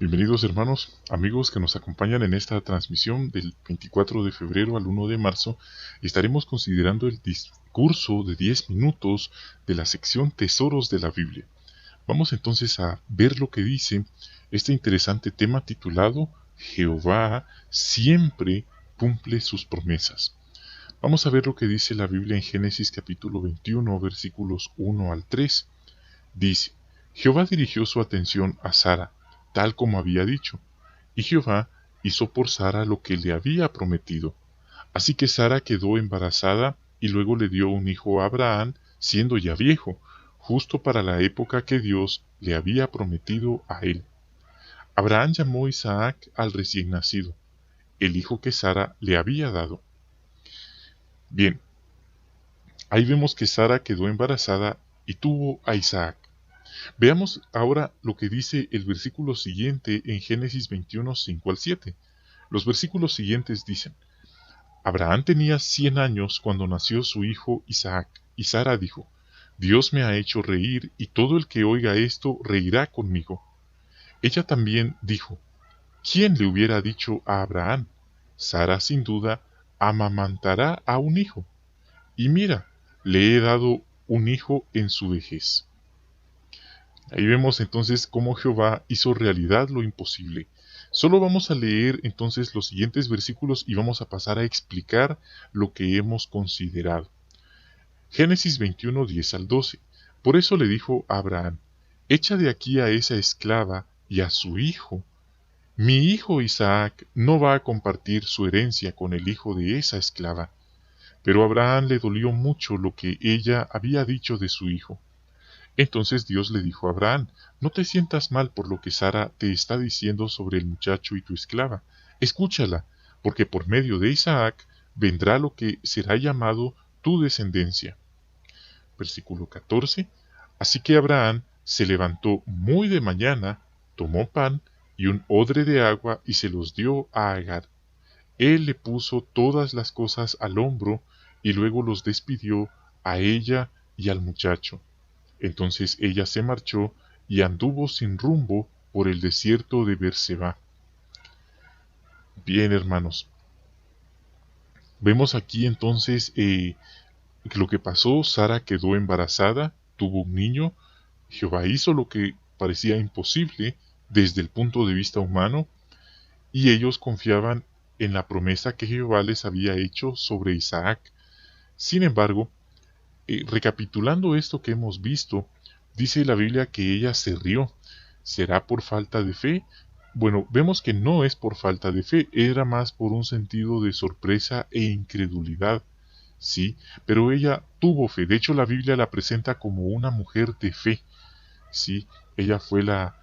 Bienvenidos hermanos, amigos que nos acompañan en esta transmisión del 24 de febrero al 1 de marzo. Estaremos considerando el discurso de 10 minutos de la sección Tesoros de la Biblia. Vamos entonces a ver lo que dice este interesante tema titulado Jehová siempre cumple sus promesas. Vamos a ver lo que dice la Biblia en Génesis capítulo 21 versículos 1 al 3. Dice: Jehová dirigió su atención a Sara, tal como había dicho, y Jehová hizo por Sara lo que le había prometido. Así que Sara quedó embarazada y luego le dio un hijo a Abraham, siendo ya viejo, justo para la época que Dios le había prometido a él. Abraham llamó Isaac al recién nacido, el hijo que Sara le había dado. Bien, ahí vemos que Sara quedó embarazada y tuvo a Isaac. Veamos ahora lo que dice el versículo siguiente en Génesis 21, 5 al 7. Los versículos siguientes dicen: Abraham tenía 100 años cuando nació su hijo Isaac, y Sara dijo: Dios me ha hecho reír, y todo el que oiga esto reirá conmigo. Ella también dijo: ¿Quién le hubiera dicho a Abraham? Sara sin duda amamantará a un hijo. Y mira, le he dado un hijo en su vejez. Ahí vemos entonces cómo Jehová hizo realidad lo imposible. Solo vamos a leer entonces los siguientes versículos y vamos a pasar a explicar lo que hemos considerado. Génesis 21, 10 al 12. Por eso le dijo a Abraham: Echa de aquí a esa esclava y a su hijo. Mi hijo Isaac no va a compartir su herencia con el hijo de esa esclava. Pero a Abraham le dolió mucho lo que ella había dicho de su hijo. Entonces Dios le dijo a Abraham: No te sientas mal por lo que Sara te está diciendo sobre el muchacho y tu esclava. Escúchala, porque por medio de Isaac vendrá lo que será llamado tu descendencia. Versículo 14. Así que Abraham se levantó muy de mañana, tomó pan y un odre de agua y se los dio a Agar. Él le puso todas las cosas al hombro y luego los despidió a ella y al muchacho. Entonces ella se marchó y anduvo sin rumbo por el desierto de Berseba. Bien, hermanos, vemos aquí entonces lo que pasó. Sara quedó embarazada, tuvo un niño. Jehová hizo lo que parecía imposible desde el punto de vista humano, y ellos confiaban en la promesa que Jehová les había hecho sobre Isaac. Sin embargo, recapitulando esto que hemos visto, dice la Biblia que ella se rió. ¿Será por falta de fe? Bueno, vemos que no es por falta de fe, era más por un sentido de sorpresa e incredulidad. Sí, pero ella tuvo fe. De hecho, la Biblia la presenta como una mujer de fe. Sí, ella fue la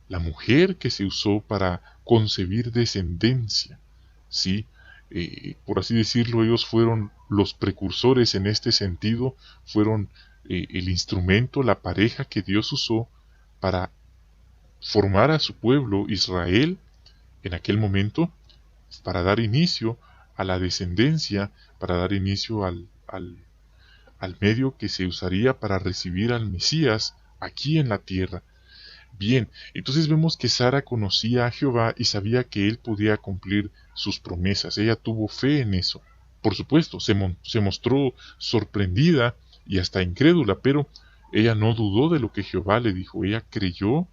mujer que se usó para concebir descendencia. Sí, por así decirlo, ellos fueron los precursores en este sentido, fueron el instrumento, la pareja que Dios usó para formar a su pueblo Israel en aquel momento, para dar inicio a la descendencia, para dar inicio al medio que se usaría para recibir al Mesías aquí en la tierra. Bien, entonces vemos que Sara conocía a Jehová y sabía que él podía cumplir sus promesas. Ella tuvo fe en eso. Por supuesto, se mostró sorprendida y hasta incrédula, pero ella no dudó de lo que Jehová le dijo. Ella creyó,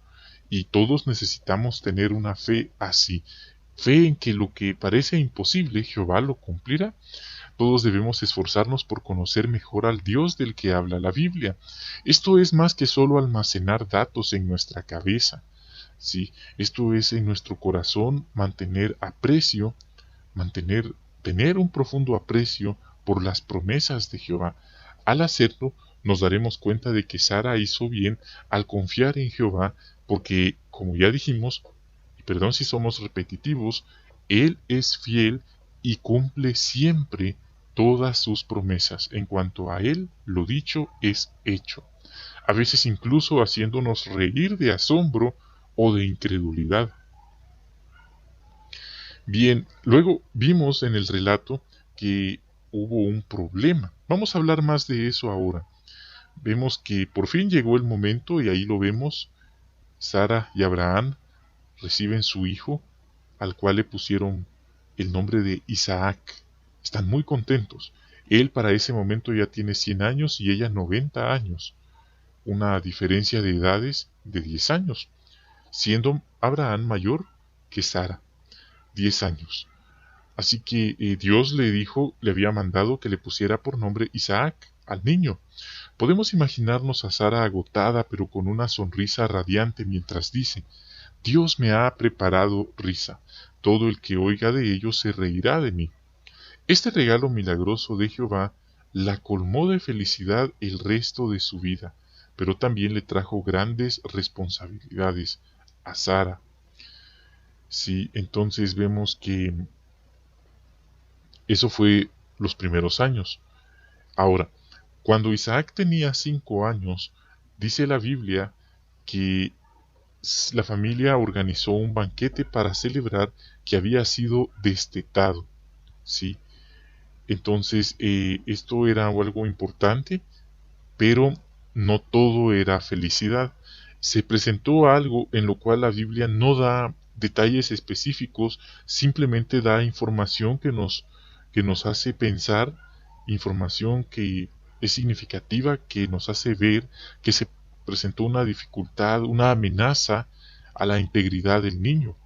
y todos necesitamos tener una fe así. Fe en que lo que parece imposible, Jehová lo cumplirá. Todos debemos esforzarnos por conocer mejor al Dios del que habla la Biblia. Esto es más que solo almacenar datos en nuestra cabeza. Sí, esto es en nuestro corazón mantener aprecio, tener un profundo aprecio por las promesas de Jehová. Al hacerlo, nos daremos cuenta de que Sara hizo bien al confiar en Jehová, porque, como ya dijimos, y perdón si somos repetitivos, Él es fiel y cumple siempre todas sus promesas. En cuanto a Él, lo dicho es hecho. A veces incluso haciéndonos reír de asombro o de incredulidad. Bien, luego vimos en el relato que hubo un problema. Vamos a hablar más de eso ahora. Vemos que por fin llegó el momento, y ahí lo vemos. Sara y Abraham reciben su hijo, al cual le pusieron el nombre de Isaac. Están muy contentos. Él para ese momento ya tiene 100 años y ella 90 años. Una diferencia de edades de 10 años, siendo Abraham mayor que Sara, 10 años. Así que Dios le había mandado que le pusiera por nombre Isaac al niño. Podemos imaginarnos a Sara agotada pero con una sonrisa radiante mientras dice: Dios me ha preparado risa, todo el que oiga de ello se reirá de mí. Este regalo milagroso de Jehová la colmó de felicidad el resto de su vida, pero también le trajo grandes responsabilidades a Sara. Sí, entonces vemos que eso fue los primeros años. Ahora, cuando Isaac tenía 5 años, dice la Biblia que la familia organizó un banquete para celebrar que había sido destetado. ¿Sí? Entonces, esto era algo importante, pero no todo era felicidad. Se presentó algo en lo cual la Biblia no da detalles específicos, simplemente da información que nos hace pensar, información que es significativa, que nos hace ver que se presentó una dificultad, una amenaza a la integridad del niño.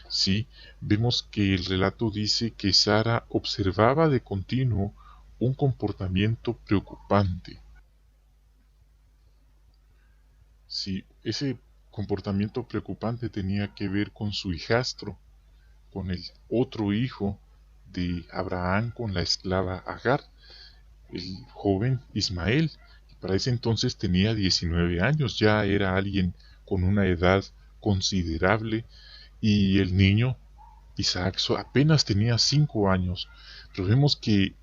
Sí, vemos que el relato dice que Sara observaba de continuo un comportamiento preocupante. Sí, ese comportamiento preocupante tenía que ver con su hijastro, con el otro hijo de Abraham con la esclava Agar, el joven Ismael. Para ese entonces tenía 19 años, ya era alguien con una edad considerable, y el niño Isaac apenas tenía 5 años. Pero vemos que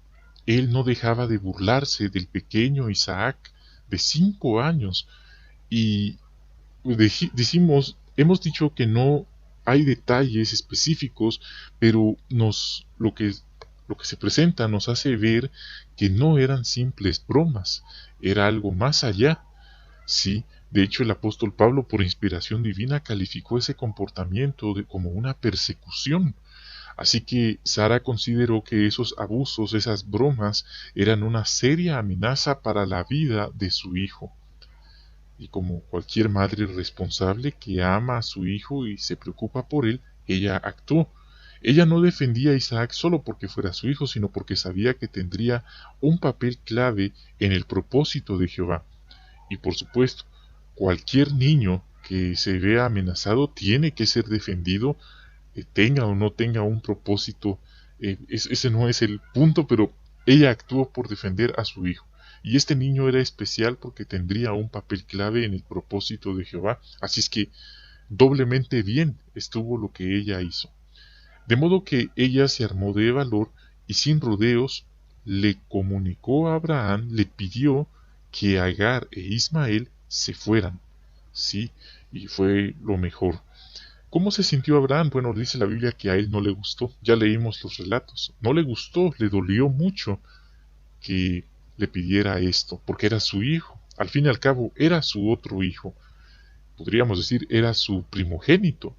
él no dejaba de burlarse del pequeño Isaac de 5 años. Y hemos dicho que no hay detalles específicos, pero lo que se presenta nos hace ver que no eran simples bromas, era algo más allá. Sí, de hecho el apóstol Pablo, por inspiración divina, calificó ese comportamiento como una persecución. Así que Sara consideró que esos abusos, esas bromas, eran una seria amenaza para la vida de su hijo. Y como cualquier madre responsable que ama a su hijo y se preocupa por él, ella actuó. Ella no defendía a Isaac solo porque fuera su hijo, sino porque sabía que tendría un papel clave en el propósito de Jehová. Y por supuesto, cualquier niño que se vea amenazado tiene que ser defendido, tenga o no tenga un propósito. Ese no es el punto, pero ella actuó por defender a su hijo. Y este niño era especial porque tendría un papel clave en el propósito de Jehová. Así es que doblemente bien estuvo lo que ella hizo. De modo que ella se armó de valor y sin rodeos le comunicó a Abraham, le pidió que Agar e Ismael se fueran. Sí, y fue lo mejor. ¿Cómo se sintió Abraham? Bueno, dice la Biblia que a él no le gustó. Ya leímos los relatos. No le gustó, le dolió mucho que le pidiera esto, porque era su hijo. Al fin y al cabo, era su otro hijo. Podríamos decir, era su primogénito,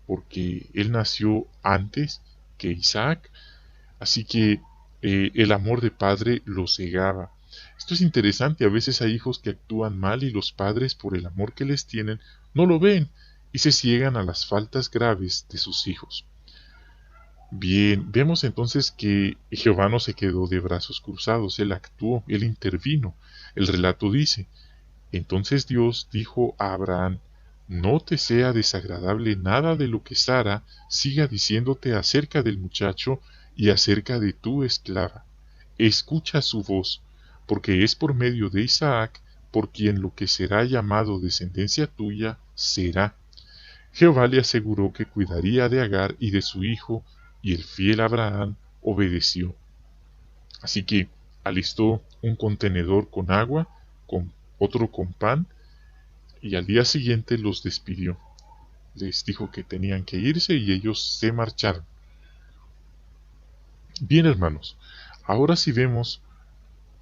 porque él nació antes que Isaac. Así que el amor de padre lo cegaba. Esto es interesante, a veces hay hijos que actúan mal y los padres, por el amor que les tienen, no lo ven y se ciegan a las faltas graves de sus hijos. Bien, vemos entonces que Jehová no se quedó de brazos cruzados, él actuó, él intervino. El relato dice: entonces Dios dijo a Abraham: no te sea desagradable nada de lo que Sara siga diciéndote acerca del muchacho y acerca de tu esclava. Escucha su voz, porque es por medio de Isaac por quien lo que será llamado descendencia tuya será. Jehová le aseguró que cuidaría de Agar y de su hijo, y el fiel Abraham obedeció. Así que alistó un contenedor con agua, con otro con pan, y al día siguiente los despidió. Les dijo que tenían que irse y ellos se marcharon. Bien, hermanos, ahora sí vemos,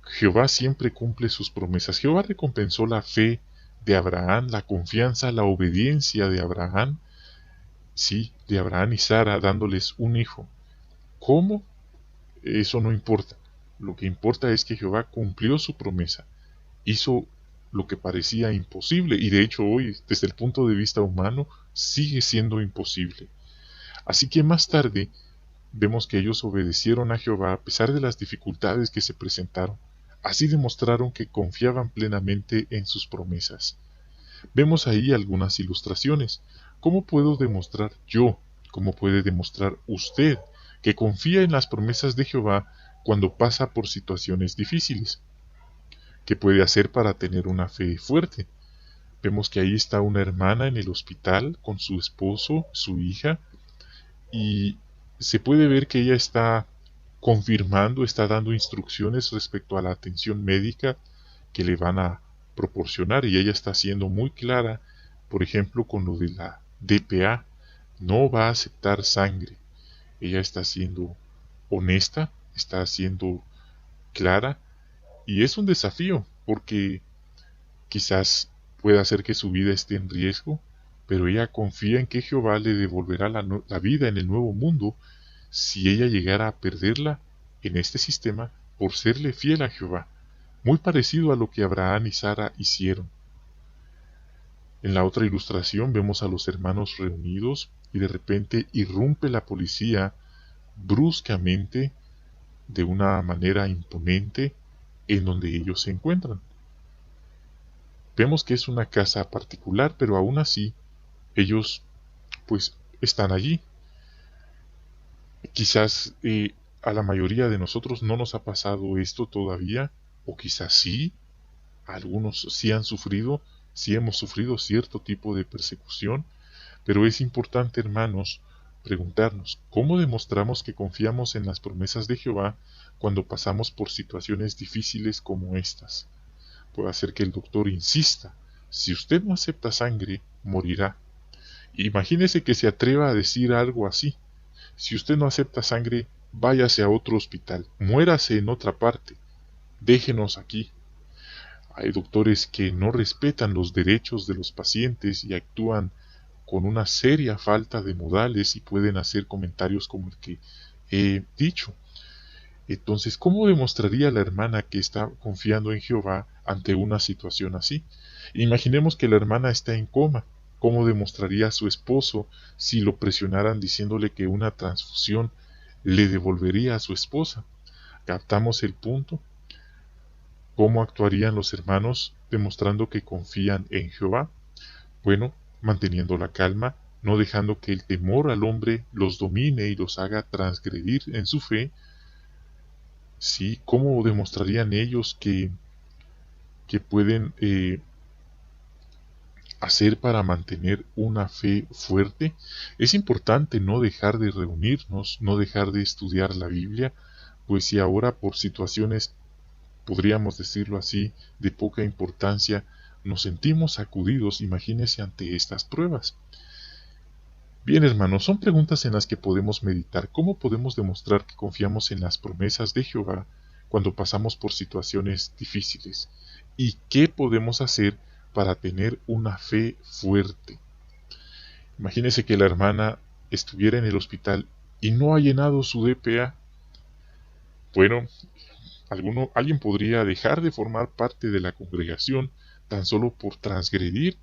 Jehová siempre cumple sus promesas. Jehová recompensó la fe de Abraham, la confianza, la obediencia de Abraham, Sí, de Abraham y Sara dándoles un hijo. ¿Cómo? Eso no importa. Lo que importa es que Jehová cumplió su promesa, hizo lo que parecía imposible, y de hecho hoy, desde el punto de vista humano, sigue siendo imposible. Así que más tarde vemos que ellos obedecieron a Jehová a pesar de las dificultades que se presentaron. Así demostraron que confiaban plenamente en sus promesas. Vemos ahí algunas ilustraciones. ¿Cómo puedo demostrar yo, cómo puede demostrar usted, que confía en las promesas de Jehová cuando pasa por situaciones difíciles? ¿Qué puede hacer para tener una fe fuerte? Vemos que ahí está una hermana en el hospital con su esposo, su hija, y se puede ver que ella está confirmando, está dando instrucciones respecto a la atención médica que le van a proporcionar, y ella está siendo muy clara, por ejemplo, con lo de la DPA, no va a aceptar sangre. Ella está siendo honesta, está siendo clara, y es un desafío porque quizás pueda hacer que su vida esté en riesgo, pero ella confía en que Jehová le devolverá la vida en el nuevo mundo si ella llegara a perderla en este sistema por serle fiel a Jehová, muy parecido a lo que Abraham y Sara hicieron. En la otra ilustración vemos a los hermanos reunidos y de repente irrumpe la policía bruscamente, de una manera imponente, en donde ellos se encuentran. Vemos que es una casa particular, pero aún así ellos pues están allí. Quizás a la mayoría de nosotros no nos ha pasado esto todavía, o quizás sí, algunos sí han sufrido, sí hemos sufrido cierto tipo de persecución, pero es importante, hermanos, preguntarnos, ¿cómo demostramos que confiamos en las promesas de Jehová cuando pasamos por situaciones difíciles como estas? Puede hacer que el doctor insista, si usted no acepta sangre, morirá. Imagínese que se atreva a decir algo así. Si usted no acepta sangre, váyase a otro hospital, muérase en otra parte, déjenos aquí. Hay doctores que no respetan los derechos de los pacientes y actúan con una seria falta de modales y pueden hacer comentarios como el que he dicho. Entonces, ¿cómo demostraría la hermana que está confiando en Jehová ante una situación así? Imaginemos que la hermana está en coma. ¿Cómo demostraría a su esposo si lo presionaran diciéndole que una transfusión le devolvería a su esposa? ¿Captamos el punto? ¿Cómo actuarían los hermanos demostrando que confían en Jehová? Bueno, manteniendo la calma, no dejando que el temor al hombre los domine y los haga transgredir en su fe. Sí, ¿cómo demostrarían ellos que pueden hacer para mantener una fe fuerte? Es importante no dejar de reunirnos, no dejar de estudiar la Biblia, pues si ahora por situaciones, podríamos decirlo así, de poca importancia, nos sentimos sacudidos, imagínense ante estas pruebas. Bien, hermanos, son preguntas en las que podemos meditar. ¿Cómo podemos demostrar que confiamos en las promesas de Jehová cuando pasamos por situaciones difíciles? ¿Y qué podemos hacer para tener una fe fuerte? Imagínese que la hermana estuviera en el hospital y no ha llenado su DPA. Bueno, alguien podría dejar de formar parte de la congregación tan solo por transgredir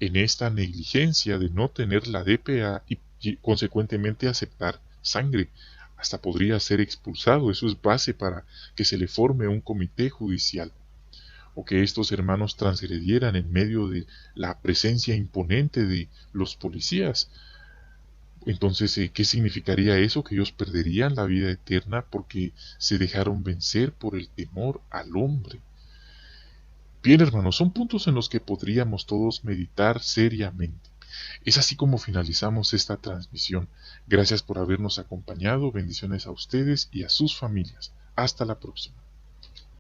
en esta negligencia de no tener la DPA y consecuentemente aceptar sangre. Hasta podría ser expulsado. Eso es base para que se le forme un comité judicial, o que estos hermanos transgredieran en medio de la presencia imponente de los policías. Entonces, ¿qué significaría eso? Que ellos perderían la vida eterna porque se dejaron vencer por el temor al hombre. Bien, hermanos, son puntos en los que podríamos todos meditar seriamente. Es así como finalizamos esta transmisión. Gracias por habernos acompañado. Bendiciones a ustedes y a sus familias. Hasta la próxima.